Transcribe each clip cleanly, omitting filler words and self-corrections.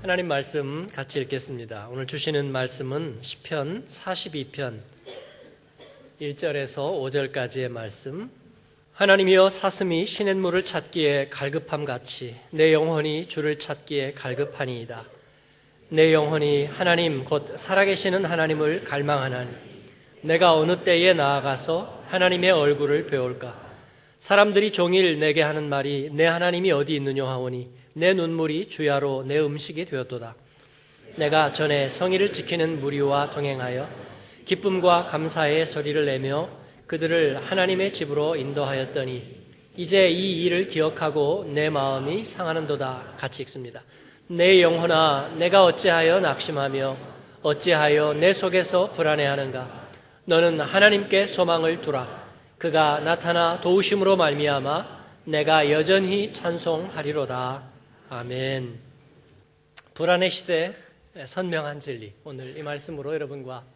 하나님 말씀 같이 읽겠습니다. 오늘 주시는 말씀은 시편 42편 1절에서 5절까지의 말씀. 하나님이여, 사슴이 시냇물을 찾기에 갈급함같이 내 영혼이 주를 찾기에 갈급하니이다. 내 영혼이 하나님 곧 살아계시는 하나님을 갈망하나니 내가 어느 때에 나아가서 하나님의 얼굴을 배울까. 사람들이 종일 내게 하는 말이 내 하나님이 어디 있느냐 하오니 내 눈물이 주야로 내 음식이 되었도다. 내가 전에 성의를 지키는 무리와 동행하여 기쁨과 감사의 소리를 내며 그들을 하나님의 집으로 인도하였더니 이제 이 일을 기억하고 내 마음이 상하는도다. 같이 읽습니다. 내 영혼아, 내가 어찌하여 낙심하며 어찌하여 내 속에서 불안해하는가. 너는 하나님께 소망을 두라. 그가 나타나 도우심으로 말미암아 내가 여전히 찬송하리로다. 아멘. 불안의 시대 선명한 진리, 오늘 이 말씀으로 여러분과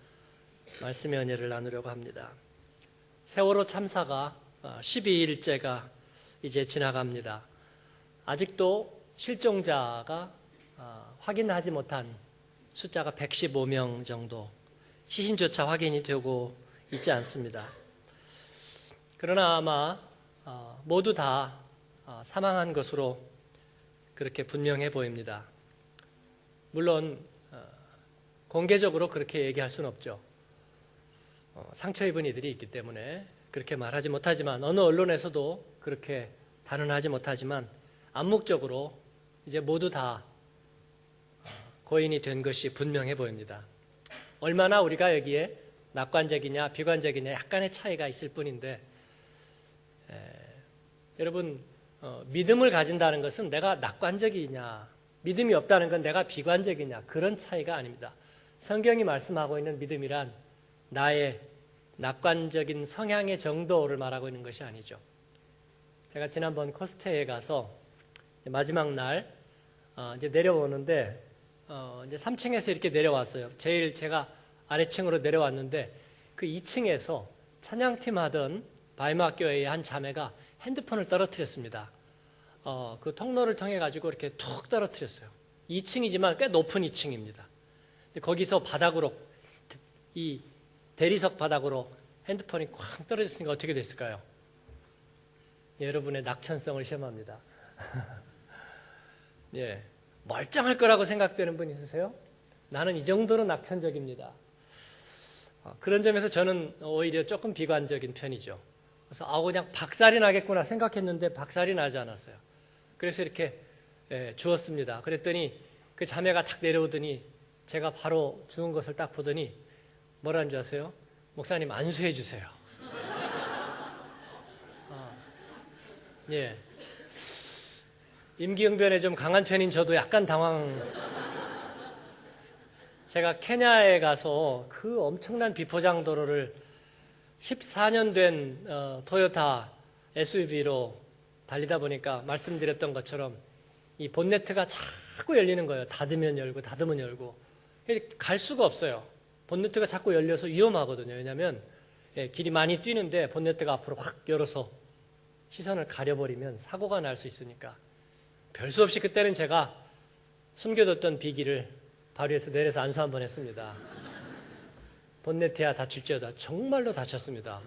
말씀의 은혜를 나누려고 합니다. 세월호 참사가 12일째가 이제 지나갑니다. 아직도 실종자가 확인하지 못한 숫자가 115명 정도, 시신조차 확인이 되고 있지 않습니다. 그러나 아마 모두 다 사망한 것으로 그렇게 분명해 보입니다. 물론 공개적으로 그렇게 얘기할 수는 없죠. 상처 입은 이들이 있기 때문에 그렇게 말하지 못하지만, 어느 언론에서도 그렇게 단언하지 못하지만 암묵적으로 이제 모두 다 고인이 된 것이 분명해 보입니다. 얼마나 우리가 여기에 낙관적이냐 비관적이냐 약간의 차이가 있을 뿐인데, 여러분, 믿음을 가진다는 것은 내가 낙관적이냐, 믿음이 없다는 건 내가 비관적이냐, 그런 차이가 아닙니다. 성경이 말씀하고 있는 믿음이란 나의 낙관적인 성향의 정도를 말하고 있는 것이 아니죠. 제가 지난번 코스트에 가서 마지막 날 이제 내려오는데 이제 3층에서 이렇게 내려왔어요. 제가 아래층으로 내려왔는데 그 2층에서 찬양팀 하던 바이마교회의 한 자매가 핸드폰을 떨어뜨렸습니다. 그 통로를 통해 가지고 이렇게 툭 떨어뜨렸어요. 2층이지만 꽤 높은 2층입니다. 거기서 바닥으로, 이 대리석 바닥으로 핸드폰이 쾅 떨어졌으니까 어떻게 됐을까요? 여러분의 낙천성을 시험합니다. 예, 멀쩡할 거라고 생각되는 분 있으세요? 나는 이 정도로 낙천적입니다. 그런 점에서 저는 오히려 조금 비관적인 편이죠. 그래서 그냥 박살이 나겠구나 생각했는데 박살이 나지 않았어요. 그래서 이렇게 주웠습니다. 그랬더니 그 자매가 탁 내려오더니 제가 바로 주운 것을 딱 보더니 뭐라는 줄 아세요? 목사님, 안수해 주세요. 예. 임기응변에 좀 강한 편인 저도 약간 제가 케냐에 가서 그 엄청난 비포장 도로를 14년 된 토요타 SUV로 달리다 보니까 말씀드렸던 것처럼 이 본네트가 자꾸 열리는 거예요. 닫으면 열고 닫으면 열고. 갈 수가 없어요. 본네트가 자꾸 열려서 위험하거든요. 왜냐하면 길이 많이 뛰는데 본네트가 앞으로 확 열어서 시선을 가려버리면 사고가 날 수 있으니까 별 수 없이 그때는 제가 숨겨뒀던 비기를 바위에서 내려서 안수 한번 했습니다. 본네트야 다칠지어다. 정말로 다쳤습니다.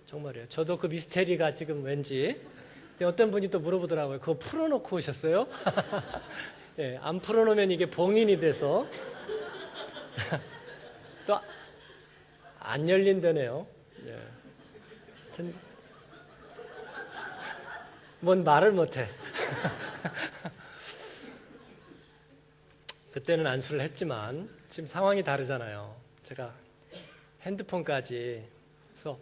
정말이에요. 저도 그 미스테리가 지금 왠지. 어떤 분이 또 물어보더라고요. 그거 풀어놓고 오셨어요? 예, 안 풀어놓으면 이게 봉인이 돼서 또 안 열린다네요. 예. 뭔 말을 못해. 그때는 안수를 했지만 지금 상황이 다르잖아요. 제가 핸드폰까지, 그래서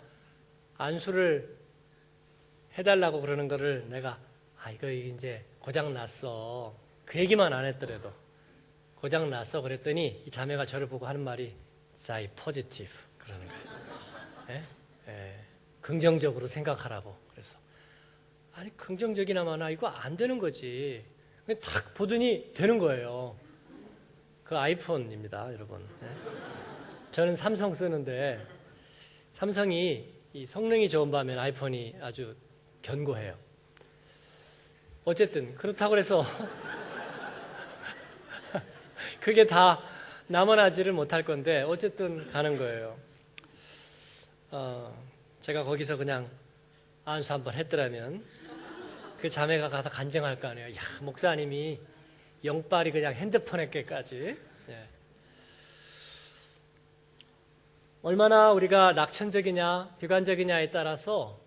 안수를 해달라고 그러는 거를 내가 이거 이제 고장 났어, 그 얘기만 안 했더라도 고장 났어 그랬더니 이 자매가 저를 보고 하는 말이 자이 포지티브 그러는 거예요. 긍정적으로 생각하라고. 그래서 아니 긍정적이나마나 이거 안 되는 거지. 딱 보더니 되는 거예요. 그 아이폰입니다, 여러분. 저는 삼성 쓰는데 삼성이 이 성능이 좋은 반면 아이폰이 아주 견고해요. 어쨌든 그렇다고 해서 그게 다 남아나지를 못할 건데 어쨌든 가는 거예요. 제가 거기서 그냥 안수 한번 했더라면 그 자매가 가서 간증할 거 아니에요. 야, 목사님이 영빨이 그냥 핸드폰에게까지. 예. 얼마나 우리가 낙천적이냐 비관적이냐에 따라서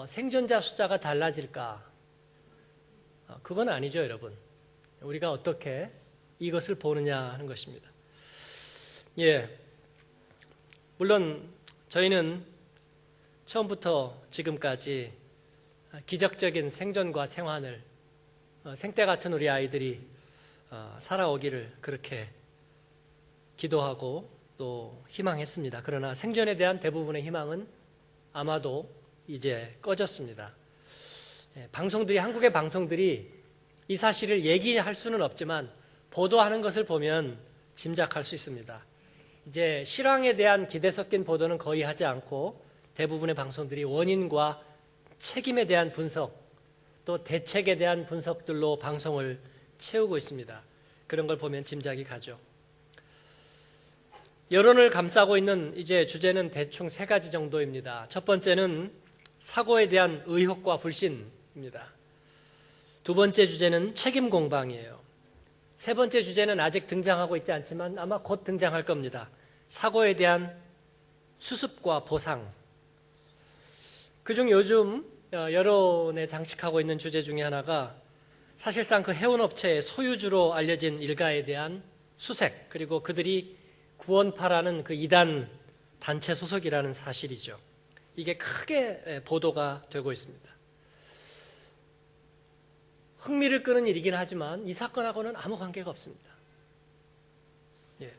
생존자 숫자가 달라질까? 그건 아니죠, 여러분. 우리가 어떻게 이것을 보느냐 하는 것입니다. 예, 물론 저희는 처음부터 지금까지 기적적인 생존과 생환을 생때 같은 우리 아이들이 살아오기를 그렇게 기도하고 또 희망했습니다. 그러나 생존에 대한 대부분의 희망은 아마도 이제 꺼졌습니다. 방송들이, 한국의 방송들이 이 사실을 얘기할 수는 없지만 보도하는 것을 보면 짐작할 수 있습니다. 이제 실황에 대한 기대 섞인 보도는 거의 하지 않고 대부분의 방송들이 원인과 책임에 대한 분석, 또 대책에 대한 분석들로 방송을 채우고 있습니다. 그런 걸 보면 짐작이 가죠. 여론을 감싸고 있는 이제 주제는 대충 3가지 정도입니다. 첫 번째는 사고에 대한 의혹과 불신입니다. 두 번째 주제는 책임 공방이에요. 세 번째 주제는 아직 등장하고 있지 않지만 아마 곧 등장할 겁니다. 사고에 대한 수습과 보상. 그중 요즘 여론에 장식하고 있는 주제 중에 하나가 사실상 그 해운업체의 소유주로 알려진 일가에 대한 수색, 그리고 그들이 구원파라는 그 이단 단체 소속이라는 사실이죠. 이게 크게 보도가 되고 있습니다. 흥미를 끄는 일이긴 하지만 이 사건하고는 아무 관계가 없습니다. 예.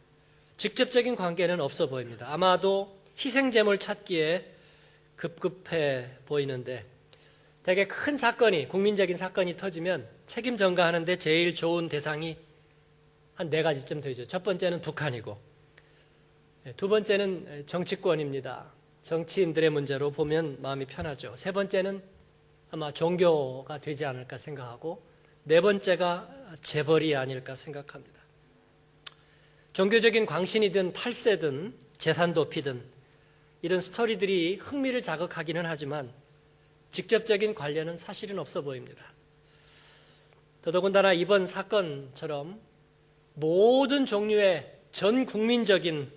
직접적인 관계는 없어 보입니다. 아마도 희생제물 찾기에 급급해 보이는데 되게 큰 사건이, 국민적인 사건이 터지면 책임 전가하는데 제일 좋은 대상이 한 4가지쯤 되죠. 첫 번째는 북한이고, 두 번째는 정치권입니다. 정치인들의 문제로 보면 마음이 편하죠. 세 번째는 아마 종교가 되지 않을까 생각하고, 네 번째가 재벌이 아닐까 생각합니다. 종교적인 광신이든 탈세든 재산 도피든 이런 스토리들이 흥미를 자극하기는 하지만 직접적인 관련은 사실은 없어 보입니다. 더더군다나 이번 사건처럼 모든 종류의 전 국민적인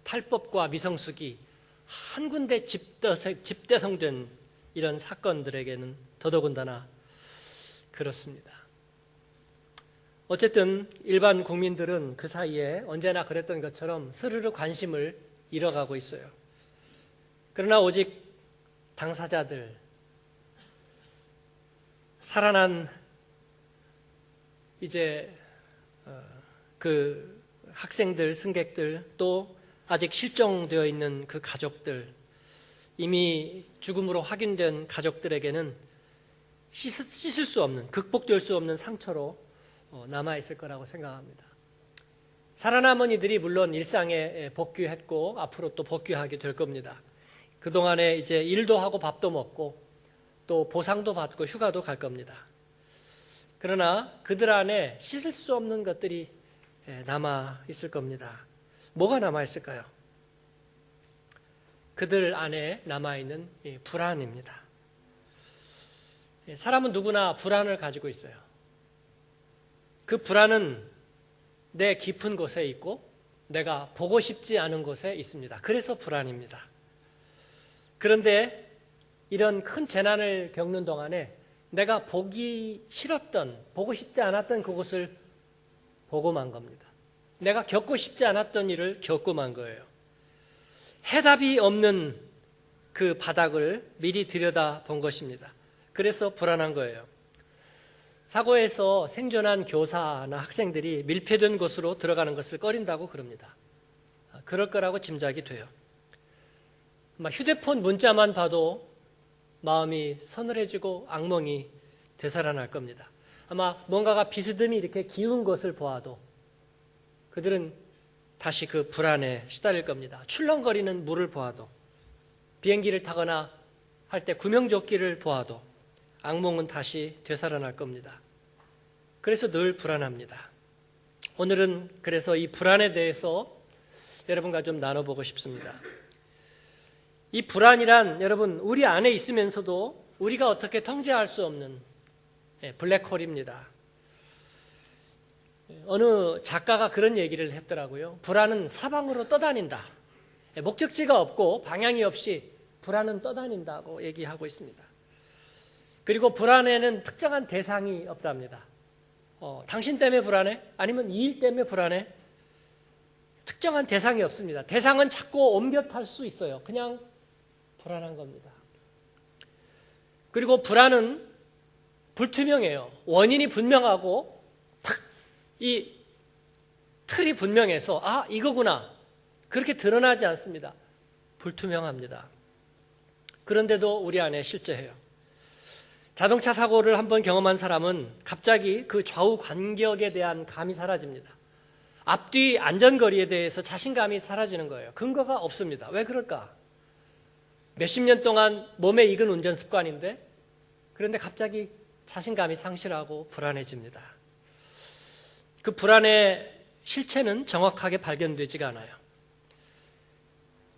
탈법과 미성숙이 한 군데 집대성된 이런 사건들에게는 더더군다나 그렇습니다. 어쨌든 일반 국민들은 그 사이에 언제나 그랬던 것처럼 스르르 관심을 잃어가고 있어요. 그러나 오직 당사자들, 살아난 이제 그 학생들, 승객들, 또 아직 실종되어 있는 그 가족들, 이미 죽음으로 확인된 가족들에게는 씻을 수 없는, 극복될 수 없는 상처로 남아있을 거라고 생각합니다. 살아남은 이들이 물론 일상에 복귀했고 앞으로 또 복귀하게 될 겁니다. 그동안에 이제 일도 하고 밥도 먹고 또 보상도 받고 휴가도 갈 겁니다. 그러나 그들 안에 씻을 수 없는 것들이 남아있을 겁니다. 뭐가 남아있을까요? 그들 안에 남아있는 불안입니다. 사람은 누구나 불안을 가지고 있어요. 그 불안은 내 깊은 곳에 있고 내가 보고 싶지 않은 곳에 있습니다. 그래서 불안입니다. 그런데 이런 큰 재난을 겪는 동안에 내가 보기 싫었던, 보고 싶지 않았던 그곳을 보고 만 겁니다. 내가 겪고 싶지 않았던 일을 겪고 만 거예요. 해답이 없는 그 바닥을 미리 들여다본 것입니다. 그래서 불안한 거예요. 사고에서 생존한 교사나 학생들이 밀폐된 곳으로 들어가는 것을 꺼린다고 그럽니다. 그럴 거라고 짐작이 돼요. 휴대폰 문자만 봐도 마음이 서늘해지고 악몽이 되살아날 겁니다. 아마 뭔가가 비스듬히 이렇게 기운 것을 보아도 그들은 다시 그 불안에 시달릴 겁니다. 출렁거리는 물을 보아도, 비행기를 타거나 할 때 구명조끼를 보아도 악몽은 다시 되살아날 겁니다. 그래서 늘 불안합니다. 오늘은 그래서 이 불안에 대해서 여러분과 좀 나눠보고 싶습니다. 이 불안이란 여러분 우리 안에 있으면서도 우리가 어떻게 통제할 수 없는 블랙홀입니다. 어느 작가가 그런 얘기를 했더라고요. 불안은 사방으로 떠다닌다. 목적지가 없고 방향이 없이 불안은 떠다닌다고 얘기하고 있습니다. 그리고 불안에는 특정한 대상이 없답니다. 당신 때문에 불안해? 아니면 이 일 때문에 불안해? 특정한 대상이 없습니다. 대상은 자꾸 옮겨 탈 수 있어요. 그냥 불안한 겁니다. 그리고 불안은 불투명해요. 원인이 분명하고 탁 이 틀이 분명해서 아 이거구나 그렇게 드러나지 않습니다. 불투명합니다. 그런데도 우리 안에 실제해요. 자동차 사고를 한번 경험한 사람은 갑자기 그 좌우 간격에 대한 감이 사라집니다. 앞뒤 안전거리에 대해서 자신감이 사라지는 거예요. 근거가 없습니다. 왜 그럴까? 몇십 년 동안 몸에 익은 운전 습관인데 그런데 갑자기 자신감이 상실하고 불안해집니다. 그 불안의 실체는 정확하게 발견되지가 않아요.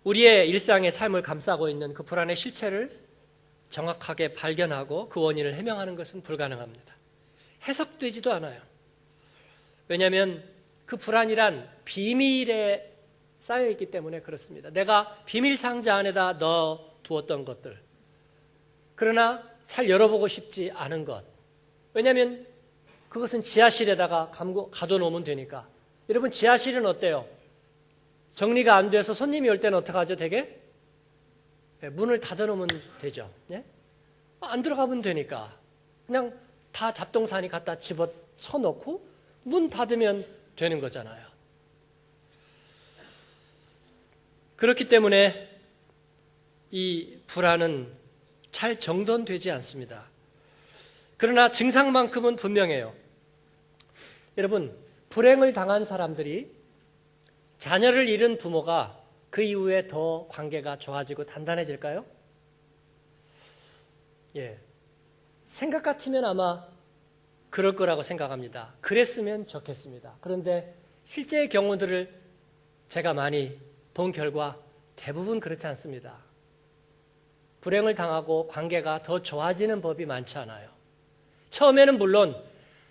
우리의 일상의 삶을 감싸고 있는 그 불안의 실체를 정확하게 발견하고 그 원인을 해명하는 것은 불가능합니다. 해석되지도 않아요. 왜냐하면 그 불안이란 비밀에 쌓여있기 때문에 그렇습니다. 내가 비밀 상자 안에다 넣어두었던 것들, 그러나 잘 열어보고 싶지 않은 것, 왜냐하면 그것은 지하실에다가 가둬놓으면 되니까. 여러분 지하실은 어때요? 정리가 안 돼서 손님이 올 때는 어떻게 하죠? 되게 문을 닫아놓으면 되죠. 예? 안 들어가면 되니까 그냥 다 잡동사니 갖다 집어쳐놓고 문 닫으면 되는 거잖아요. 그렇기 때문에 이 불안은 잘 정돈되지 않습니다. 그러나 증상만큼은 분명해요. 여러분, 불행을 당한 사람들이 자녀를 잃은 부모가 그 이후에 더 관계가 좋아지고 단단해질까요? 예. 생각 같으면 아마 그럴 거라고 생각합니다. 그랬으면 좋겠습니다. 그런데 실제의 경우들을 제가 많이 본 결과 대부분 그렇지 않습니다. 불행을 당하고 관계가 더 좋아지는 법이 많지 않아요. 처음에는 물론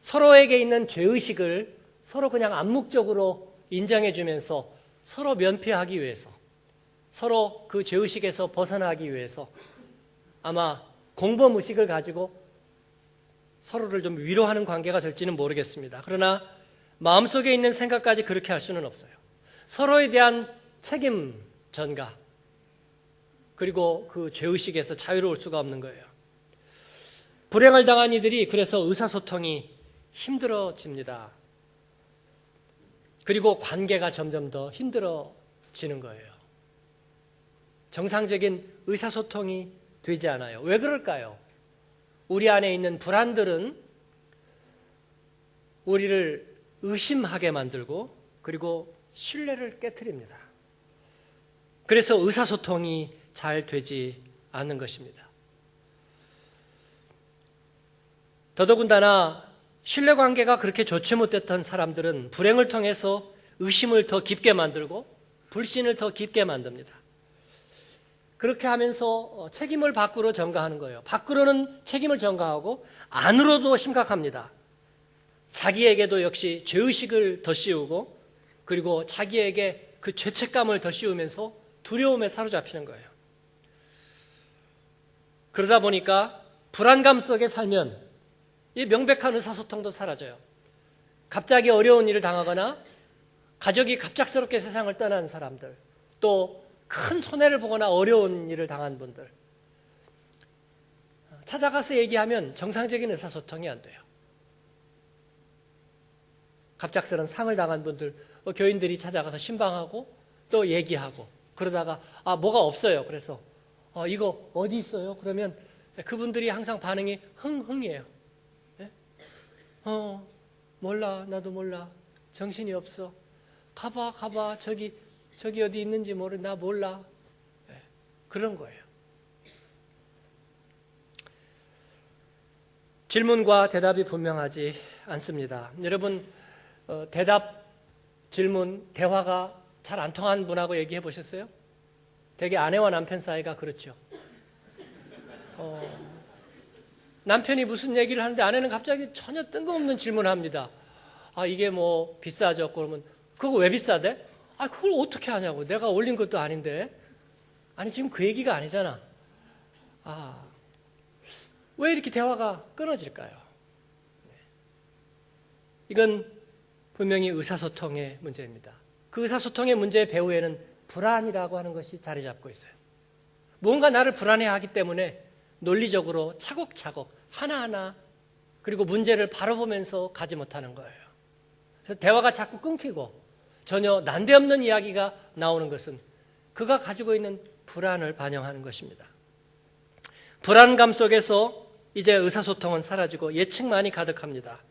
서로에게 있는 죄의식을 서로 그냥 암묵적으로 인정해주면서 서로 면피하기 위해서, 서로 그 죄의식에서 벗어나기 위해서 아마 공범의식을 가지고 서로를 좀 위로하는 관계가 될지는 모르겠습니다. 그러나 마음속에 있는 생각까지 그렇게 할 수는 없어요. 서로에 대한 책임 전가, 그리고 그 죄의식에서 자유로울 수가 없는 거예요. 불행을 당한 이들이 그래서 의사소통이 힘들어집니다. 그리고 관계가 점점 더 힘들어지는 거예요. 정상적인 의사소통이 되지 않아요. 왜 그럴까요? 우리 안에 있는 불안들은 우리를 의심하게 만들고 그리고 신뢰를 깨트립니다. 그래서 의사소통이 잘 되지 않는 것입니다. 더더군다나 신뢰관계가 그렇게 좋지 못했던 사람들은 불행을 통해서 의심을 더 깊게 만들고 불신을 더 깊게 만듭니다. 그렇게 하면서 책임을 밖으로 전가하는 거예요. 밖으로는 책임을 전가하고 안으로도 심각합니다. 자기에게도 역시 죄의식을 더 씌우고 그리고 자기에게 그 죄책감을 더 씌우면서 두려움에 사로잡히는 거예요. 그러다 보니까 불안감 속에 살면 이 명백한 의사소통도 사라져요. 갑자기 어려운 일을 당하거나 가족이 갑작스럽게 세상을 떠난 사람들, 또 큰 손해를 보거나 어려운 일을 당한 분들 찾아가서 얘기하면 정상적인 의사소통이 안 돼요. 갑작스런 상을 당한 분들 교인들이 찾아가서 신방하고 또 얘기하고 그러다가 뭐가 없어요. 그래서 이거 어디 있어요? 그러면 그분들이 항상 반응이 흥이에요. 예? 몰라, 나도 몰라, 정신이 없어. 가봐, 저기 어디 있는지 나 몰라. 예, 그런 거예요. 질문과 대답이 분명하지 않습니다. 여러분, 대답 질문, 대화가 잘 안 통한 분하고 얘기해 보셨어요? 되게 아내와 남편 사이가 그렇죠. 남편이 무슨 얘기를 하는데 아내는 갑자기 전혀 뜬금없는 질문을 합니다. 아, 이게 뭐 비싸죠? 그러면 그거 왜 비싸대? 아, 그걸 어떻게 하냐고. 내가 올린 것도 아닌데. 아니, 지금 그 얘기가 아니잖아. 아, 왜 이렇게 대화가 끊어질까요? 이건 분명히 의사소통의 문제입니다. 그 의사소통의 문제의 배후에는 불안이라고 하는 것이 자리 잡고 있어요. 뭔가 나를 불안해하기 때문에 논리적으로 차곡차곡 하나하나 그리고 문제를 바라보면서 가지 못하는 거예요. 그래서 대화가 자꾸 끊기고 전혀 난데없는 이야기가 나오는 것은 그가 가지고 있는 불안을 반영하는 것입니다. 불안감 속에서 이제 의사소통은 사라지고 예측만이 가득합니다.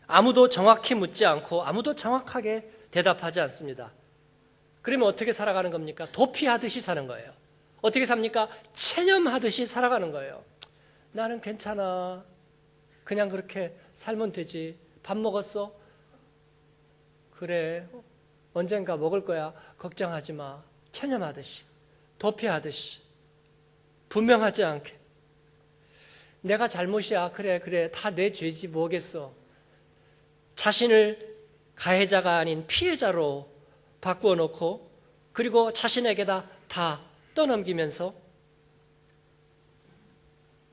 아무도 정확히 묻지 않고 아무도 정확하게 대답하지 않습니다. 그러면 어떻게 살아가는 겁니까? 도피하듯이 사는 거예요. 어떻게 삽니까? 체념하듯이 살아가는 거예요. 나는 괜찮아. 그냥 그렇게 살면 되지. 밥 먹었어? 그래. 언젠가 먹을 거야. 걱정하지 마. 체념하듯이. 도피하듯이. 분명하지 않게. 내가 잘못이야. 그래. 다 내 죄지 뭐겠어. 자신을 가해자가 아닌 피해자로 바꾸어 놓고 그리고 자신에게다 다 떠넘기면서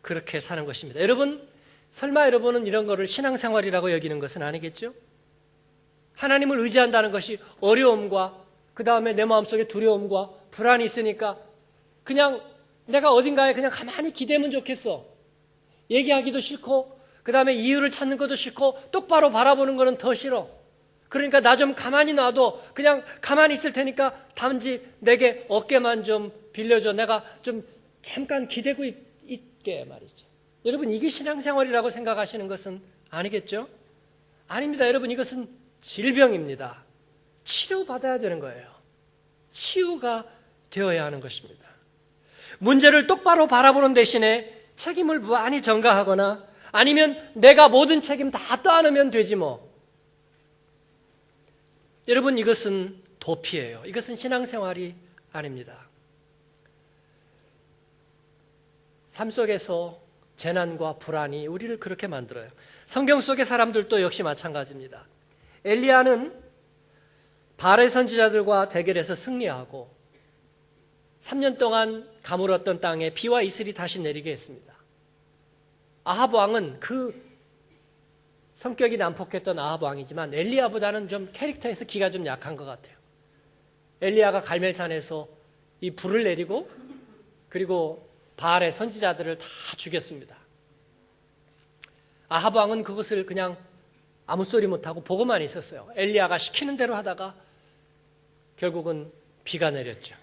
그렇게 사는 것입니다. 여러분, 설마 여러분은 이런 거를 신앙생활이라고 여기는 것은 아니겠죠? 하나님을 의지한다는 것이 어려움과 그 다음에 내 마음속에 두려움과 불안이 있으니까 그냥 내가 어딘가에 그냥 가만히 기대면 좋겠어. 얘기하기도 싫고 그 다음에 이유를 찾는 것도 싫고 똑바로 바라보는 거는 더 싫어. 그러니까 나 좀 가만히 놔둬. 그냥 가만히 있을 테니까 단지 내게 어깨만 좀 빌려줘. 내가 좀 잠깐 기대고 있게 말이죠. 여러분, 이게 신앙생활이라고 생각하시는 것은 아니겠죠? 아닙니다. 여러분, 이것은 질병입니다. 치료받아야 되는 거예요. 치유가 되어야 하는 것입니다. 문제를 똑바로 바라보는 대신에 책임을 무한히 전가하거나 아니면 내가 모든 책임 다 떠안으면 되지 뭐. 여러분, 이것은 도피예요. 이것은 신앙생활이 아닙니다. 삶 속에서 재난과 불안이 우리를 그렇게 만들어요. 성경 속의 사람들도 역시 마찬가지입니다. 엘리야는 바알의 선지자들과 대결해서 승리하고 3년 동안 가물었던 땅에 비와 이슬이 다시 내리게 했습니다. 아합 왕은 그 성격이 난폭했던 아합 왕이지만 엘리야보다는 좀 캐릭터에서 기가 좀 약한 것 같아요. 엘리야가 갈멜산에서 이 불을 내리고 그리고 바알의 선지자들을 다 죽였습니다. 아합 왕은 그것을 그냥 아무 소리 못하고 보고만 있었어요. 엘리야가 시키는 대로 하다가 결국은 비가 내렸죠.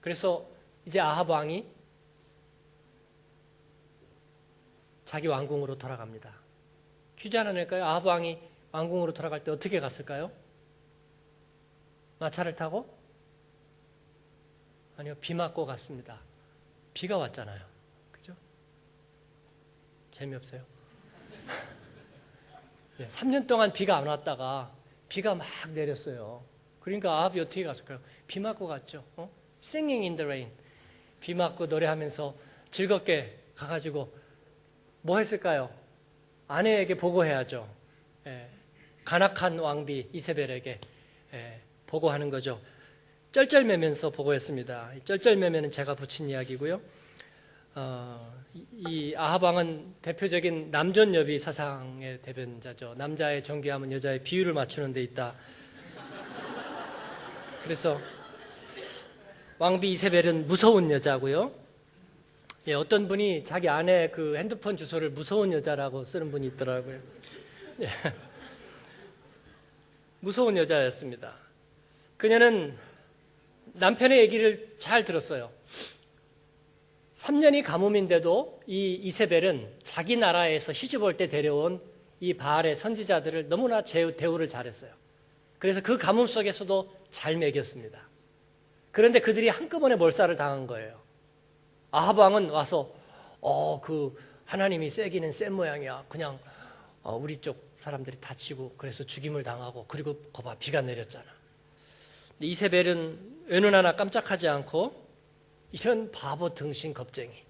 그래서 이제 아합 왕이 자기 왕궁으로 돌아갑니다. 퀴즈 하나 낼까요? 아합 왕이 왕궁으로 돌아갈 때 어떻게 갔을까요? 마차를 타고? 아니요, 비 맞고 갔습니다. 비가 왔잖아요. 그죠? 재미없어요? 3년 동안 비가 안 왔다가 비가 막 내렸어요. 그러니까 아합이 어떻게 갔을까요? 비 맞고 갔죠. Singing in the rain. 비 맞고 노래하면서 즐겁게 가가지고 뭐 했을까요? 아내에게 보고해야죠. 간악한 왕비 이세벨에게 보고하는 거죠. 쩔쩔매면서 보고했습니다. 쩔쩔매면은 제가 붙인 이야기고요. 이 아합 왕은 대표적인 남존여비 사상의 대변자죠. 남자의 존귀함은 여자의 비율을 맞추는 데 있다. 그래서 왕비 이세벨은 무서운 여자고요. 어떤 분이 자기 아내 그 핸드폰 주소를 무서운 여자라고 쓰는 분이 있더라고요. 무서운 여자였습니다. 그녀는 남편의 얘기를 잘 들었어요. 3년이 가뭄인데도 이 이세벨은 자기 나라에서 시집올 때 데려온 이 바알의 선지자들을 너무나 대우를 잘했어요. 그래서 그 가뭄 속에서도 잘 먹였습니다. 그런데 그들이 한꺼번에 몰살을 당한 거예요. 아합 왕은 와서 그 하나님이 세기는 센 모양이야. 그냥 우리 쪽 사람들이 다치고 그래서 죽임을 당하고 그리고 거봐 비가 내렸잖아. 근데 이세벨은 어느 하나 깜짝하지 않고 이런 바보 등신 겁쟁이.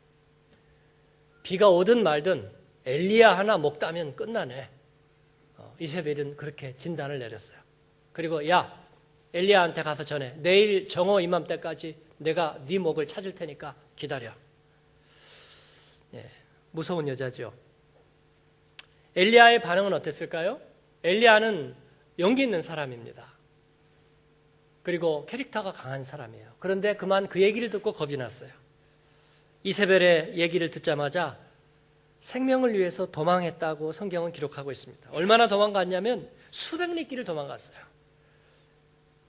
비가 오든 말든 엘리야 하나 먹다면 끝나네. 이세벨은 그렇게 진단을 내렸어요. 그리고 야 엘리야한테 가서 전해. 내일 정오 이맘때까지 내가 네 목을 찾을 테니까 기다려. 예, 무서운 여자죠. 엘리야의 반응은 어땠을까요? 엘리야는 용기 있는 사람입니다. 그리고 캐릭터가 강한 사람이에요. 그런데 그만 그 얘기를 듣고 겁이 났어요. 이세벨의 얘기를 듣자마자 생명을 위해서 도망했다고 성경은 기록하고 있습니다. 얼마나 도망갔냐면 수백 리길을 도망갔어요.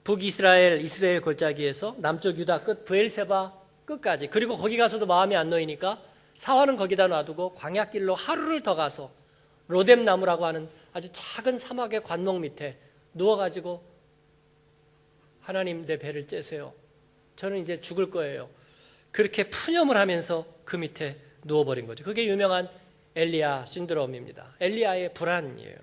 북이스라엘, 이스라엘 골짜기에서 남쪽 유다 끝 브엘세바 끝까지, 그리고 거기 가서도 마음이 안 놓이니까 사활은 거기다 놔두고 광야길로 하루를 더 가서 로뎀 나무라고 하는 아주 작은 사막의 관목 밑에 누워가지고 하나님 내 배를 째세요. 저는 이제 죽을 거예요. 그렇게 푸념을 하면서 그 밑에 누워버린 거죠. 그게 유명한 엘리야 신드롬입니다. 엘리야의 불안이에요.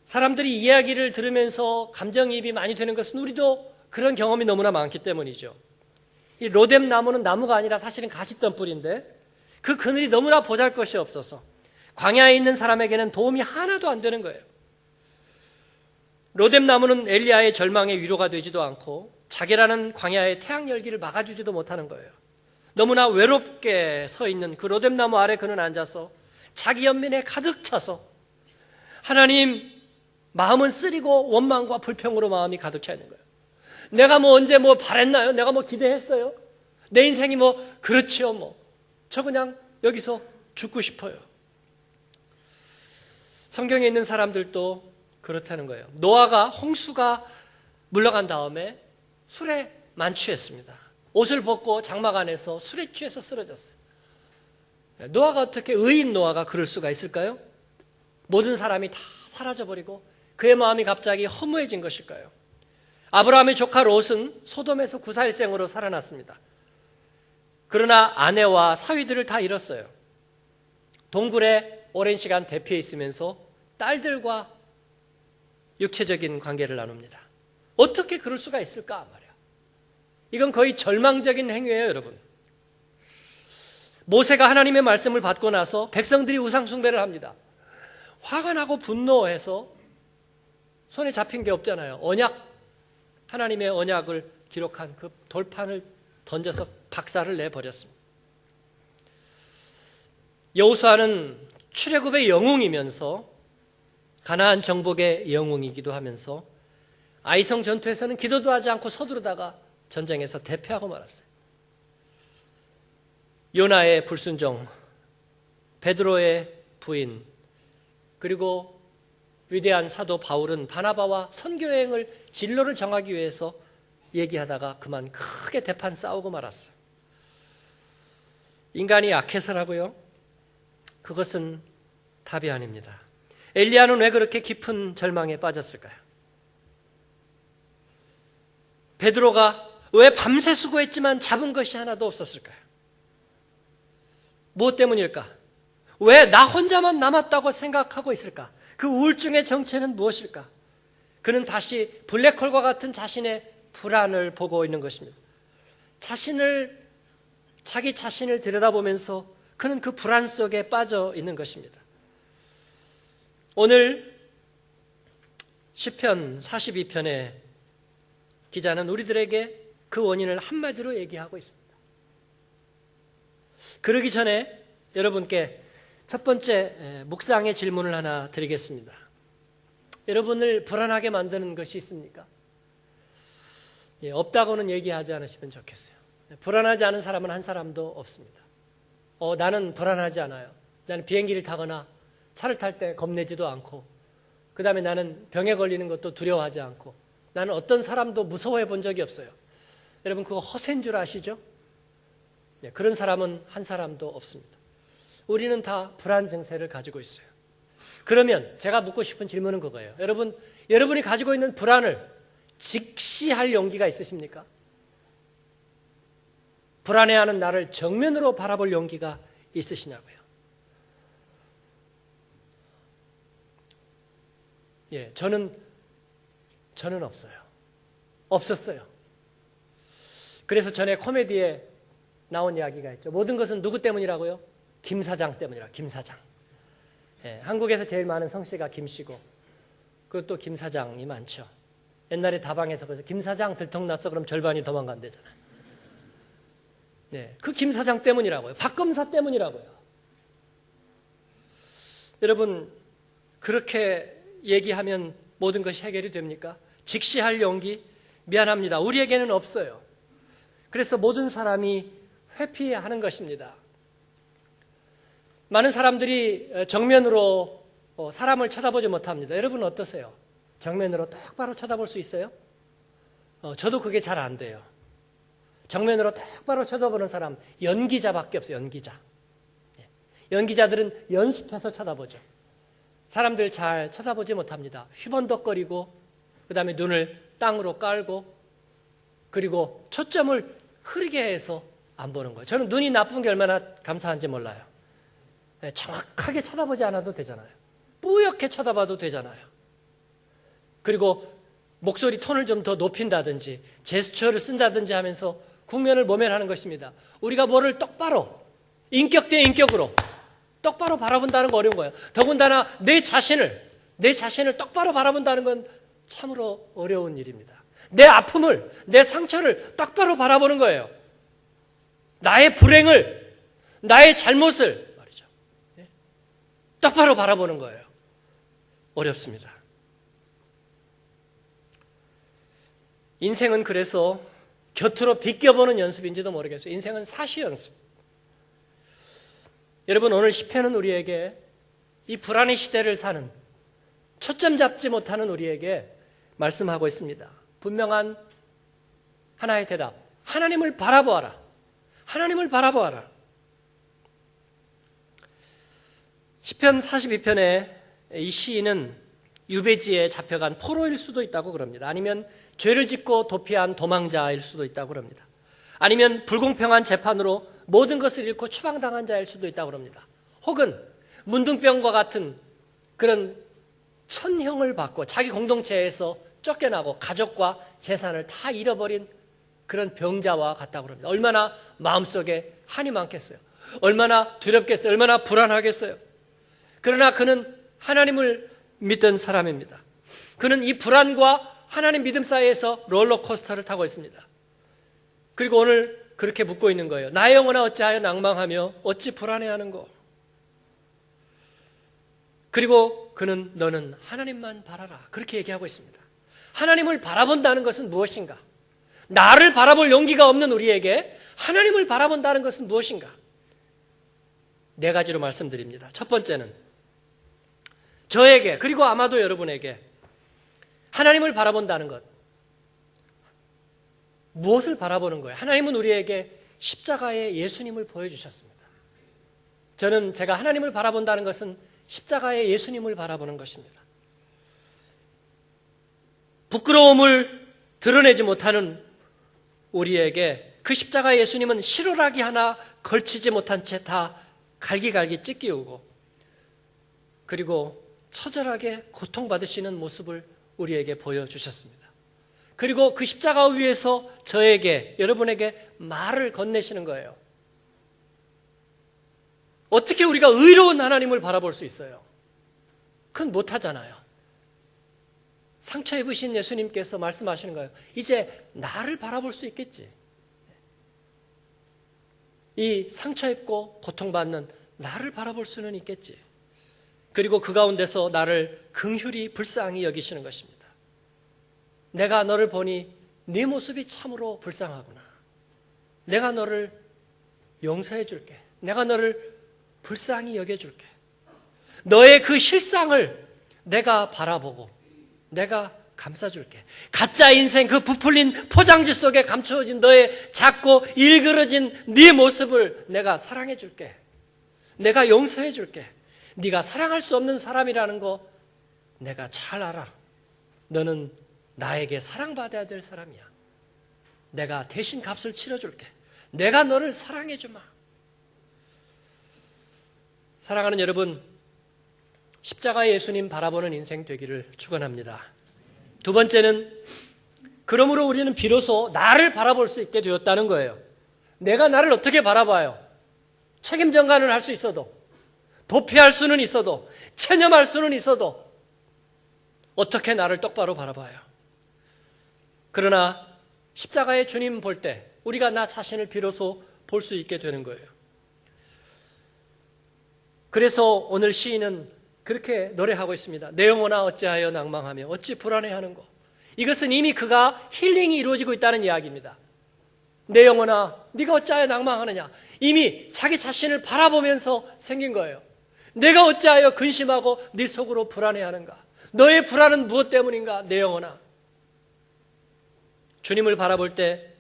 사람들이 이야기를 들으면서 감정이입이 많이 되는 것은 우리도 그런 경험이 너무나 많기 때문이죠. 이 로뎀 나무는 나무가 아니라 사실은 가시덤불인데 그 그늘이 너무나 보잘것이 없어서 광야에 있는 사람에게는 도움이 하나도 안 되는 거예요. 로뎀 나무는 엘리야의 절망에 위로가 되지도 않고 자기라는 광야의 태양 열기를 막아주지도 못하는 거예요. 너무나 외롭게 서 있는 그 로뎀 나무 아래 그는 앉아서 자기 연민에 가득 차서 하나님, 마음은 쓰리고 원망과 불평으로 마음이 가득 차 있는 거예요. 내가 뭐 언제 뭐 바랬나요? 내가 뭐 기대했어요? 내 인생이 뭐 그렇지요 뭐. 저 그냥 여기서 죽고 싶어요. 성경에 있는 사람들도 그렇다는 거예요. 노아가 홍수가 물러간 다음에 술에 만취했습니다. 옷을 벗고 장막 안에서 술에 취해서 쓰러졌어요. 노아가 어떻게, 의인 노아가 그럴 수가 있을까요? 모든 사람이 다 사라져버리고 그의 마음이 갑자기 허무해진 것일까요? 아브라함의 조카 롯은 소돔에서 구사일생으로 살아났습니다. 그러나 아내와 사위들을 다 잃었어요. 동굴에 오랜 시간 대피해 있으면서 딸들과 육체적인 관계를 나눕니다. 어떻게 그럴 수가 있을까 말이야. 이건 거의 절망적인 행위예요, 여러분. 모세가 하나님의 말씀을 받고 나서 백성들이 우상 숭배를 합니다. 화가 나고 분노해서 손에 잡힌 게 없잖아요. 언약, 하나님의 언약을 기록한 그 돌판을 던져서 박살을 내버렸습니다. 여호수아는 출애굽의 영웅이면서 가나안 정복의 영웅이기도 하면서 아이성 전투에서는 기도도 하지 않고 서두르다가 전쟁에서 대패하고 말았어요. 요나의 불순종, 베드로의 부인, 그리고 위대한 사도 바울은 바나바와 선교여행을 진로를 정하기 위해서 얘기하다가 그만 크게 대판 싸우고 말았어요. 인간이 약해서라고요? 그것은 답이 아닙니다. 엘리야는 왜 그렇게 깊은 절망에 빠졌을까요? 베드로가 왜 밤새 수고했지만 잡은 것이 하나도 없었을까요? 무엇 때문일까? 왜 나 혼자만 남았다고 생각하고 있을까? 그 우울증의 정체는 무엇일까? 그는 다시 블랙홀과 같은 자신의 불안을 보고 있는 것입니다. 자기 자신을 들여다보면서 그는 그 불안 속에 빠져 있는 것입니다. 오늘 시편 42편의 기자는 우리들에게 그 원인을 한마디로 얘기하고 있습니다. 그러기 전에 여러분께 첫 번째 묵상의 질문을 하나 드리겠습니다. 여러분을 불안하게 만드는 것이 있습니까? 없다고는 얘기하지 않으시면 좋겠어요. 불안하지 않은 사람은 한 사람도 없습니다. 나는 불안하지 않아요. 나는 비행기를 타거나 차를 탈 때 겁내지도 않고, 그 다음에 나는 병에 걸리는 것도 두려워하지 않고, 나는 어떤 사람도 무서워해 본 적이 없어요. 여러분 그거 허세인 줄 아시죠? 그런 사람은 한 사람도 없습니다. 우리는 다 불안 증세를 가지고 있어요. 그러면 제가 묻고 싶은 질문은 그거예요. 여러분이 가지고 있는 불안을 직시할 용기가 있으십니까? 불안해하는 나를 정면으로 바라볼 용기가 있으시냐고요. 예, 저는 없어요. 없었어요. 그래서 전에 코미디에 나온 이야기가 있죠. 모든 것은 누구 때문이라고요? 김 사장 때문이라. 김 사장. 예, 한국에서 제일 많은 성씨가 김씨고, 그것도 김 사장이 많죠. 옛날에 다방에서 그래서 김 사장 들통났어 그럼 절반이 도망간대잖아요. 네, 그 김 사장 때문이라고요. 박 검사 때문이라고요. 여러분, 그렇게 얘기하면 모든 것이 해결이 됩니까? 직시할 용기? 미안합니다. 우리에게는 없어요. 그래서 모든 사람이 회피하는 것입니다. 많은 사람들이 정면으로 사람을 쳐다보지 못합니다. 여러분 어떠세요? 정면으로 똑바로 쳐다볼 수 있어요? 저도 그게 잘 안 돼요. 정면으로 똑바로 쳐다보는 사람 연기자밖에 없어요. 연기자. 연기자들은 연습해서 쳐다보죠. 사람들 잘 쳐다보지 못합니다. 휘번덕거리고 그 다음에 눈을 땅으로 깔고 그리고 초점을 흐리게 해서 안 보는 거예요. 저는 눈이 나쁜 게 얼마나 감사한지 몰라요. 정확하게 쳐다보지 않아도 되잖아요. 뿌옇게 쳐다봐도 되잖아요. 그리고 목소리 톤을 좀 더 높인다든지 제스처를 쓴다든지 하면서 국면을 모면하는 것입니다. 우리가 뭐를 똑바로 인격 대 인격으로 똑바로 바라본다는 거 어려운 거예요. 더군다나 내 자신을 똑바로 바라본다는 건 참으로 어려운 일입니다. 내 아픔을, 내 상처를 똑바로 바라보는 거예요. 나의 불행을, 나의 잘못을 말이죠. 똑바로 바라보는 거예요. 어렵습니다. 인생은 그래서 곁으로 비껴보는 연습인지도 모르겠어요. 인생은 사시 연습. 여러분, 오늘 시편은 우리에게 이 불안의 시대를 사는 초점 잡지 못하는 우리에게 말씀하고 있습니다. 분명한 하나의 대답. 하나님을 바라보아라. 하나님을 바라보아라. 시편 42편에 이 시인은 유배지에 잡혀간 포로일 수도 있다고 그럽니다. 아니면 죄를 짓고 도피한 도망자일 수도 있다고 그럽니다. 아니면 불공평한 재판으로 모든 것을 잃고 추방당한 자일 수도 있다고 그럽니다. 혹은 문둥병과 같은 그런 천형을 받고 자기 공동체에서 쫓겨나고 가족과 재산을 다 잃어버린 그런 병자와 같다고 그럽니다. 얼마나 마음속에 한이 많겠어요. 얼마나 두렵겠어요. 얼마나 불안하겠어요. 그러나 그는 하나님을 믿던 사람입니다. 그는 이 불안과 하나님 믿음 사이에서 롤러코스터를 타고 있습니다. 그리고 오늘 그렇게 묻고 있는 거예요. 나의 영혼아 어찌하여 낭망하며 어찌 불안해하는고. 그리고 그는 너는 하나님만 바라라. 그렇게 얘기하고 있습니다. 하나님을 바라본다는 것은 무엇인가? 나를 바라볼 용기가 없는 우리에게 하나님을 바라본다는 것은 무엇인가? 네 가지로 말씀드립니다. 첫 번째는 저에게 그리고 아마도 여러분에게 하나님을 바라본다는 것. 무엇을 바라보는 거예요? 하나님은 우리에게 십자가의 예수님을 보여주셨습니다. 저는 제가 하나님을 바라본다는 것은 십자가의 예수님을 바라보는 것입니다. 부끄러움을 드러내지 못하는 우리에게 그 십자가의 예수님은 실오라기 하나 걸치지 못한 채 다 갈기갈기 찢기우고 그리고 처절하게 고통받으시는 모습을 우리에게 보여주셨습니다. 그리고 그 십자가 위에서 저에게, 여러분에게 말을 건네시는 거예요. 어떻게 우리가 의로운 하나님을 바라볼 수 있어요? 그건 못하잖아요. 상처 입으신 예수님께서 말씀하시는 거예요. 이제 나를 바라볼 수 있겠지. 이 상처 입고 고통받는 나를 바라볼 수는 있겠지. 그리고 그 가운데서 나를 긍휼히 불쌍히 여기시는 것입니다. 내가 너를 보니 네 모습이 참으로 불쌍하구나. 내가 너를 용서해 줄게. 내가 너를 불쌍히 여겨줄게. 너의 그 실상을 내가 바라보고 내가 감싸줄게. 가짜 인생 그 부풀린 포장지 속에 감춰진 너의 작고 일그러진 네 모습을 내가 사랑해 줄게. 내가 용서해 줄게. 네가 사랑할 수 없는 사람이라는 거 내가 잘 알아. 너는 나에게 사랑받아야 될 사람이야. 내가 대신 값을 치러줄게. 내가 너를 사랑해 주마. 사랑하는 여러분, 십자가의 예수님 바라보는 인생 되기를 축원합니다. 두 번째는 그러므로 우리는 비로소 나를 바라볼 수 있게 되었다는 거예요. 내가 나를 어떻게 바라봐요? 책임 전가는 할 수 있어도, 도피할 수는 있어도, 체념할 수는 있어도 어떻게 나를 똑바로 바라봐요? 그러나 십자가의 주님 볼 때 우리가 나 자신을 비로소 볼 수 있게 되는 거예요. 그래서 오늘 시인은 그렇게 노래하고 있습니다. 내 영혼아 어찌하여 낭망하며 어찌 불안해하는고. 이것은 이미 그가 힐링이 이루어지고 있다는 이야기입니다. 내 영혼아 네가 어찌하여 낭망하느냐. 이미 자기 자신을 바라보면서 생긴 거예요. 내가 어찌하여 근심하고 네 속으로 불안해하는가. 너의 불안은 무엇 때문인가. 내 영혼아. 주님을 바라볼 때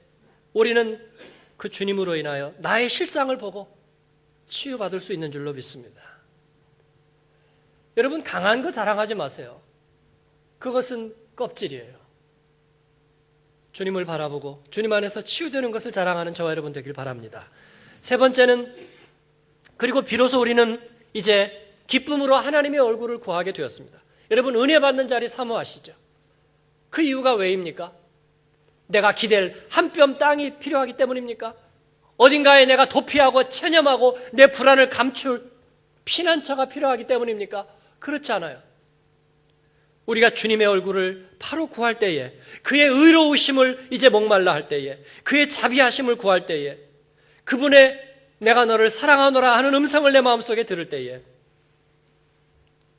우리는 그 주님으로 인하여 나의 실상을 보고 치유받을 수 있는 줄로 믿습니다. 여러분, 강한 거 자랑하지 마세요. 그것은 껍질이에요. 주님을 바라보고 주님 안에서 치유되는 것을 자랑하는 저와 여러분 되길 바랍니다. 세 번째는, 그리고 비로소 우리는 이제 기쁨으로 하나님의 얼굴을 구하게 되었습니다. 여러분, 은혜 받는 자리 사모하시죠? 그 이유가 왜입니까? 내가 기댈 한 뼘 땅이 필요하기 때문입니까? 어딘가에 내가 도피하고 체념하고 내 불안을 감출 피난처가 필요하기 때문입니까? 그렇지 않아요. 우리가 주님의 얼굴을 바로 구할 때에, 그의 의로우심을 이제 목말라 할 때에, 그의 자비하심을 구할 때에, 그분의 내가 너를 사랑하노라 하는 음성을 내 마음속에 들을 때에,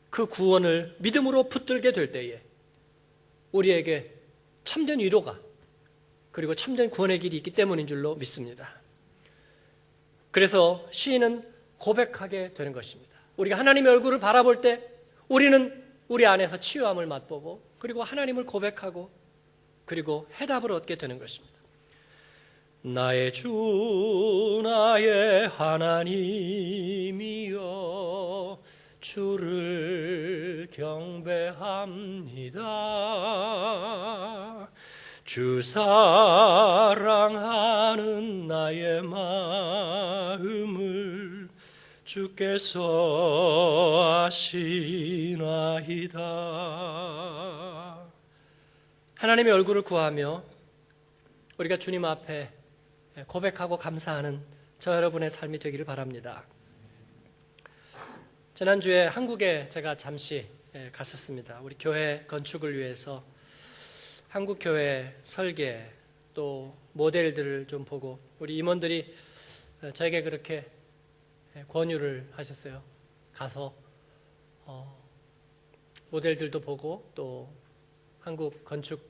그 구원을 믿음으로 붙들게 될 때에 우리에게 참된 위로가, 그리고 참된 구원의 길이 있기 때문인 줄로 믿습니다. 그래서 시인은 고백하게 되는 것입니다. 우리가 하나님의 얼굴을 바라볼 때 우리는 우리 안에서 치유함을 맛보고, 그리고 하나님을 고백하고, 그리고 해답을 얻게 되는 것입니다. 나의 주 나의 하나님이여 주를 경배합니다. 주 사랑하는 나의 마음을 주께서 아시나이다. 하나님의 얼굴을 구하며 우리가 주님 앞에 고백하고 감사하는 저 여러분의 삶이 되기를 바랍니다. 지난주에 한국에 제가 잠시 갔었습니다. 우리 교회 건축을 위해서 한국 교회 설계 또 모델들을 좀 보고, 우리 임원들이 저에게 그렇게 권유를 하셨어요. 가서 모델들도 보고 또 한국 건축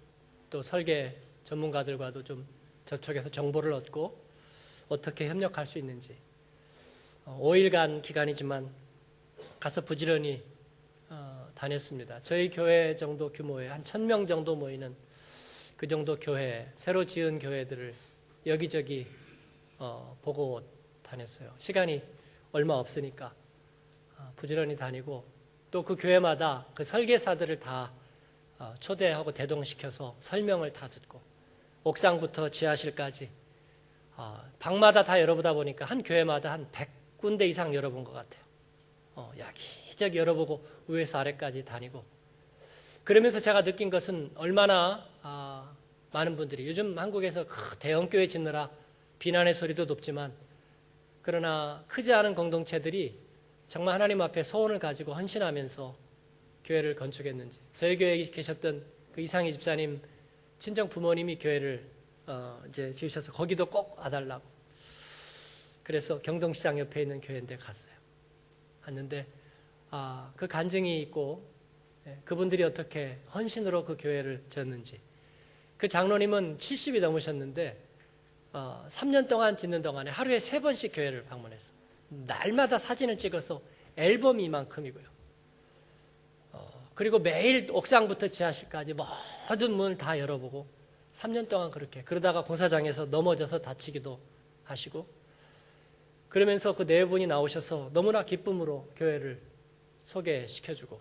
또 설계 전문가들과도 좀 접촉해서 정보를 얻고 어떻게 협력할 수 있는지, 5일간 기간이지만 가서 부지런히 다녔습니다. 저희 교회 정도 규모의 한 1,000명 정도 모이는 그 정도 교회, 새로 지은 교회들을 여기저기 보고 다녔어요. 시간이 얼마 없으니까 부지런히 다니고, 또 그 교회마다 그 설계사들을 다 초대하고 대동시켜서 설명을 다 듣고, 옥상부터 지하실까지 방마다 다 열어보다 보니까 한 교회마다 한 100군데 이상 열어본 것 같아요. 여기저기 열어보고 위에서 아래까지 다니고, 그러면서 제가 느낀 것은 얼마나 많은 분들이 요즘 한국에서 대형 교회 짓느라 비난의 소리도 높지만, 그러나 크지 않은 공동체들이 정말 하나님 앞에 소원을 가지고 헌신하면서 교회를 건축했는지, 저희 교회에 계셨던 그 이상희 집사님 친정 부모님이 교회를 이제 지으셔서 거기도 꼭 와달라고, 그래서 경동시장 옆에 있는 교회인데 갔어요. 갔는데 그 간증이 있고, 그분들이 어떻게 헌신으로 그 교회를 지었는지. 그 장로님은 70이 넘으셨는데 3년 동안 짓는 동안에 하루에 3번씩 교회를 방문했어. 날마다 사진을 찍어서 앨범 이만큼이고요. 그리고 매일 옥상부터 지하실까지 모든 문을 다 열어보고 3년 동안 그렇게, 그러다가 공사장에서 넘어져서 다치기도 하시고, 그러면서 그 네 분이 나오셔서 너무나 기쁨으로 교회를 소개시켜주고,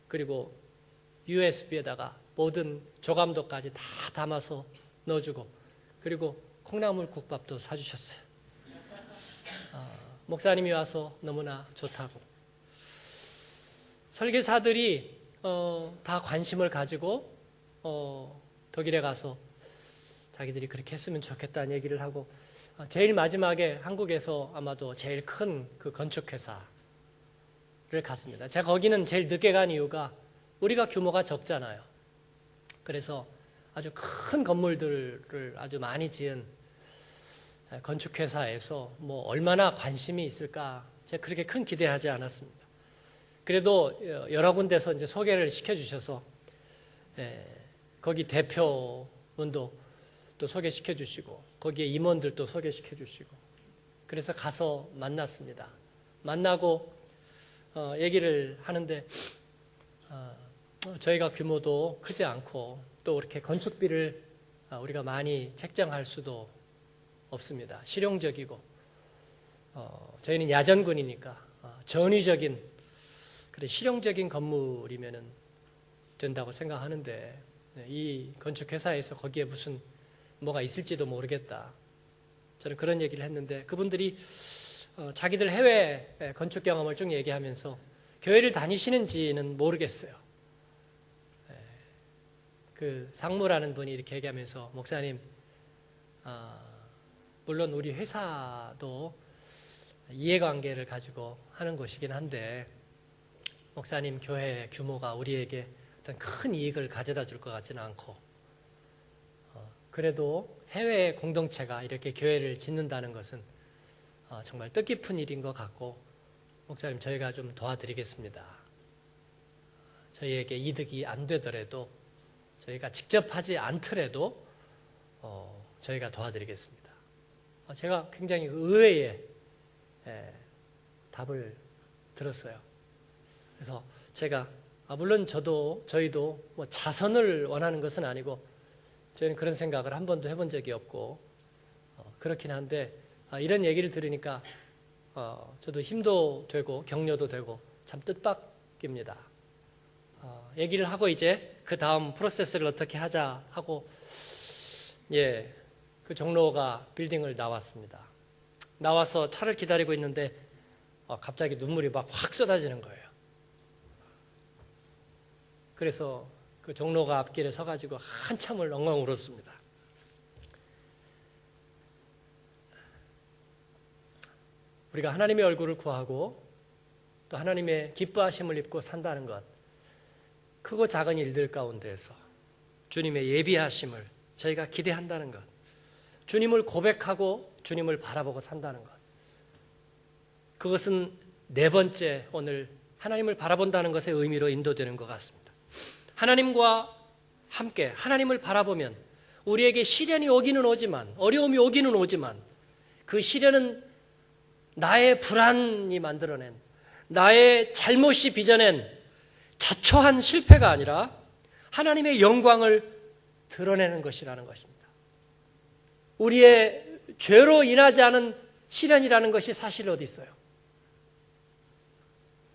그리고 USB에다가 모든 조감도까지 다 담아서 넣어주고, 그리고 콩나물 국밥도 사주셨어요. 목사님이 와서 너무나 좋다고. 설계사들이 다 관심을 가지고 독일에 가서 자기들이 그렇게 했으면 좋겠다는 얘기를 하고 제일 마지막에 한국에서 아마도 제일 큰 그 건축회사를 갔습니다. 제가 거기는 제일 늦게 간 이유가 우리가 규모가 적잖아요. 그래서 아주 큰 건물들을 아주 많이 지은 건축회사에서 뭐 얼마나 관심이 있을까 제가 그렇게 큰 기대하지 않았습니다. 그래도 여러 군데서 이제 소개를 시켜주셔서 거기 대표분도 또 소개시켜 주시고 거기에 임원들도 소개시켜 주시고 그래서 가서 만났습니다. 만나고 얘기를 하는데 저희가 규모도 크지 않고 또 그렇게 건축비를 우리가 많이 책정할 수도 없습니다. 실용적이고 저희는 야전군이니까 전위적인 그래 실용적인 건물이면은 된다고 생각하는데 이 건축회사에서 거기에 무슨 뭐가 있을지도 모르겠다. 저는 그런 얘기를 했는데 그분들이 자기들 해외 건축 경험을 쭉 얘기하면서 교회를 다니시는지는 모르겠어요. 그 상무라는 분이 이렇게 얘기하면서 목사님, 물론 우리 회사도 이해관계를 가지고 하는 곳이긴 한데 목사님 교회 규모가 우리에게 어떤 큰 이익을 가져다 줄 것 같지는 않고 그래도 해외 공동체가 이렇게 교회를 짓는다는 것은 정말 뜻깊은 일인 것 같고 목사님 저희가 좀 도와드리겠습니다. 저희에게 이득이 안 되더라도 저희가 직접 하지 않더라도 저희가 도와드리겠습니다. 제가 굉장히 의외의 답을 들었어요. 그래서 제가 물론 저희도 뭐 자선을 원하는 것은 아니고 저희는 그런 생각을 한 번도 해본 적이 없고 그렇긴 한데 이런 얘기를 들으니까 저도 힘도 되고 격려도 되고 참 뜻밖입니다. 얘기를 하고 이제 그 다음 프로세스를 어떻게 하자 하고 그 종로가 빌딩을 나왔습니다. 나와서 차를 기다리고 있는데 갑자기 눈물이 막 확 쏟아지는 거예요. 그래서 그 종로가 앞길에 서가지고 한참을 엉엉 울었습니다. 우리가 하나님의 얼굴을 구하고 또 하나님의 기뻐하심을 입고 산다는 것, 크고 작은 일들 가운데에서 주님의 예비하심을 저희가 기대한다는 것, 주님을 고백하고 주님을 바라보고 산다는 것, 그것은 네 번째 오늘 하나님을 바라본다는 것의 의미로 인도되는 것 같습니다. 하나님과 함께 하나님을 바라보면 우리에게 시련이 오기는 오지만 어려움이 오기는 오지만 그 시련은 나의 불안이 만들어낸 나의 잘못이 빚어낸 자초한 실패가 아니라 하나님의 영광을 드러내는 것이라는 것입니다. 우리의 죄로 인하지 않은 시련이라는 것이 사실 어디 있어요?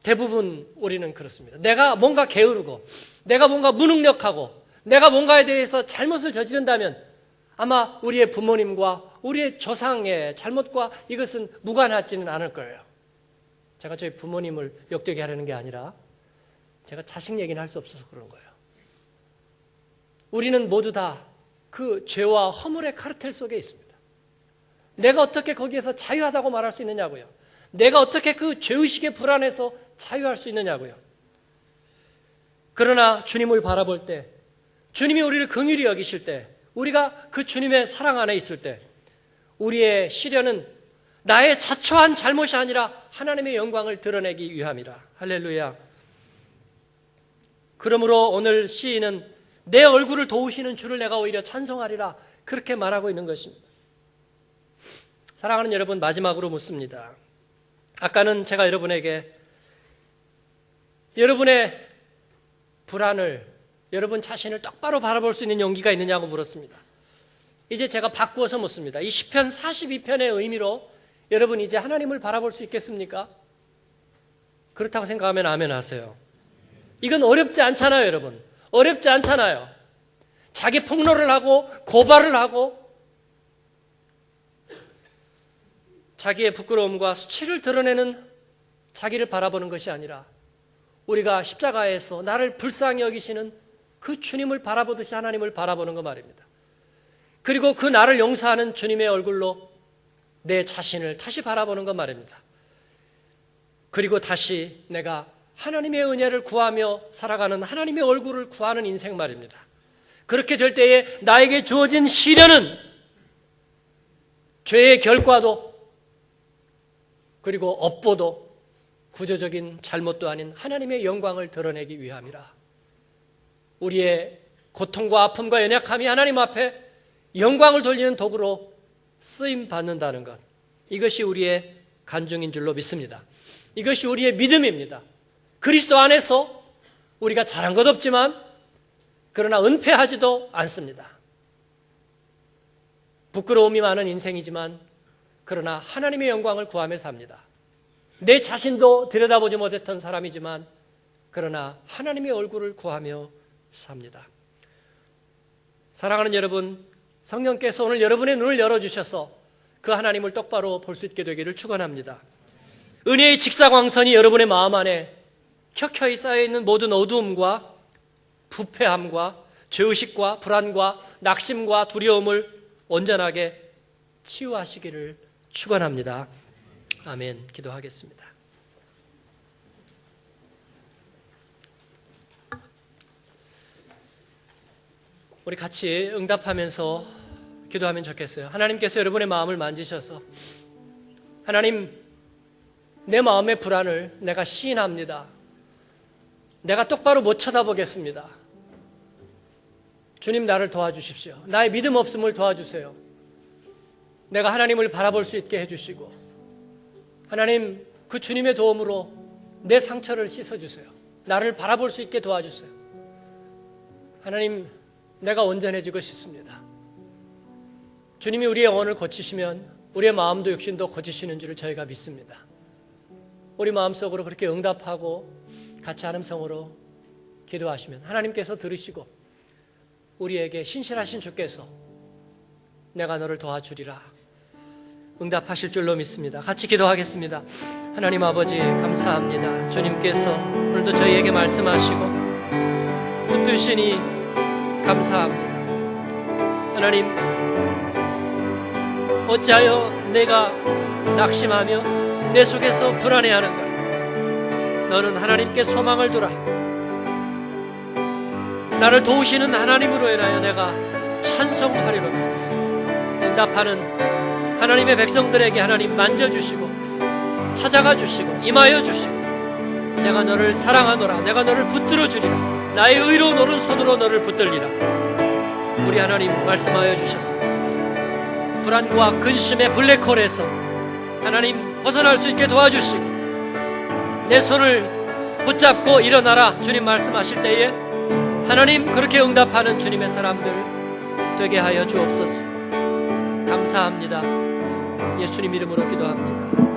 대부분 우리는 그렇습니다. 내가 뭔가 게으르고 내가 뭔가 무능력하고 내가 뭔가에 대해서 잘못을 저지른다면 아마 우리의 부모님과 우리의 조상의 잘못과 이것은 무관하지는 않을 거예요. 제가 저희 부모님을 욕되게 하려는 게 아니라 제가 자식 얘기는 할 수 없어서 그런 거예요. 우리는 모두 다 그 죄와 허물의 카르텔 속에 있습니다. 내가 어떻게 거기에서 자유하다고 말할 수 있느냐고요. 내가 어떻게 그 죄의식의 불안에서 자유할 수 있느냐고요. 그러나 주님을 바라볼 때, 주님이 우리를 긍휼히 여기실 때, 우리가 그 주님의 사랑 안에 있을 때 우리의 시련은 나의 자초한 잘못이 아니라 하나님의 영광을 드러내기 위함이라. 할렐루야. 그러므로 오늘 시인은 내 얼굴을 도우시는 주를 내가 오히려 찬송하리라 그렇게 말하고 있는 것입니다. 사랑하는 여러분, 마지막으로 묻습니다. 아까는 제가 여러분에게 여러분의 불안을, 여러분 자신을 똑바로 바라볼 수 있는 용기가 있느냐고 물었습니다. 이제 제가 바꾸어서 묻습니다. 이 시편 42편의 의미로 여러분 이제 하나님을 바라볼 수 있겠습니까? 그렇다고 생각하면 아멘 하세요. 이건 어렵지 않잖아요, 여러분. 어렵지 않잖아요. 자기 폭로를 하고 고발을 하고 자기의 부끄러움과 수치를 드러내는 자기를 바라보는 것이 아니라 우리가 십자가에서 나를 불쌍히 여기시는 그 주님을 바라보듯이 하나님을 바라보는 거 말입니다. 그리고 그 나를 용서하는 주님의 얼굴로 내 자신을 다시 바라보는 것 말입니다. 그리고 다시 내가 하나님의 은혜를 구하며 살아가는 하나님의 얼굴을 구하는 인생 말입니다. 그렇게 될 때에 나에게 주어진 시련은 죄의 결과도 그리고 업보도 구조적인 잘못도 아닌 하나님의 영광을 드러내기 위함이라. 우리의 고통과 아픔과 연약함이 하나님 앞에 영광을 돌리는 도구로 쓰임 받는다는 것, 이것이 우리의 간증인 줄로 믿습니다. 이것이 우리의 믿음입니다. 그리스도 안에서 우리가 잘한 것 없지만 그러나 은폐하지도 않습니다. 부끄러움이 많은 인생이지만 그러나 하나님의 영광을 구하며 삽니다. 내 자신도 들여다보지 못했던 사람이지만 그러나 하나님의 얼굴을 구하며 삽니다. 사랑하는 여러분, 성령께서 오늘 여러분의 눈을 열어주셔서 그 하나님을 똑바로 볼 수 있게 되기를 축원합니다. 은혜의 직사광선이 여러분의 마음 안에 켜켜이 쌓여있는 모든 어두움과 부패함과 죄의식과 불안과 낙심과 두려움을 온전하게 치유하시기를 축원합니다. 아멘. 기도하겠습니다. 우리 같이 응답하면서 기도하면 좋겠어요. 하나님께서 여러분의 마음을 만지셔서 하나님, 내 마음의 불안을 내가 시인합니다. 내가 똑바로 못 쳐다보겠습니다. 주님, 나를 도와주십시오. 나의 믿음 없음을 도와주세요. 내가 하나님을 바라볼 수 있게 해주시고 하나님, 그 주님의 도움으로 내 상처를 씻어주세요. 나를 바라볼 수 있게 도와주세요. 하나님, 내가 온전해지고 싶습니다. 주님이 우리의 영혼을 고치시면 우리의 마음도 육신도 고치시는 줄을 저희가 믿습니다. 우리 마음속으로 그렇게 응답하고 같이 한음성으로 기도하시면 하나님께서 들으시고 우리에게 신실하신 주께서 내가 너를 도와주리라 응답하실 줄로 믿습니다. 같이 기도하겠습니다. 하나님 아버지, 감사합니다. 주님께서 오늘도 저희에게 말씀하시고 붙드시니 감사합니다. 하나님, 어찌하여 내가 낙심하며 내 속에서 불안해하는가? 너는 하나님께 소망을 두라. 나를 도우시는 하나님으로 인하여 내가 찬송하리로다. 응답하는 하나님의 백성들에게 하나님 만져주시고 찾아가 주시고 임하여 주시고 내가 너를 사랑하노라. 내가 너를 붙들어 주리라. 나의 의로운 오른손으로 너를 붙들리라. 우리 하나님 말씀하여 주셔서 불안과 근심의 블랙홀에서 하나님 벗어날 수 있게 도와주시고 내 손을 붙잡고 일어나라. 주님 말씀하실 때에 하나님 그렇게 응답하는 주님의 사람들 되게 하여 주옵소서. 감사합니다. 예수님 이름으로 기도합니다.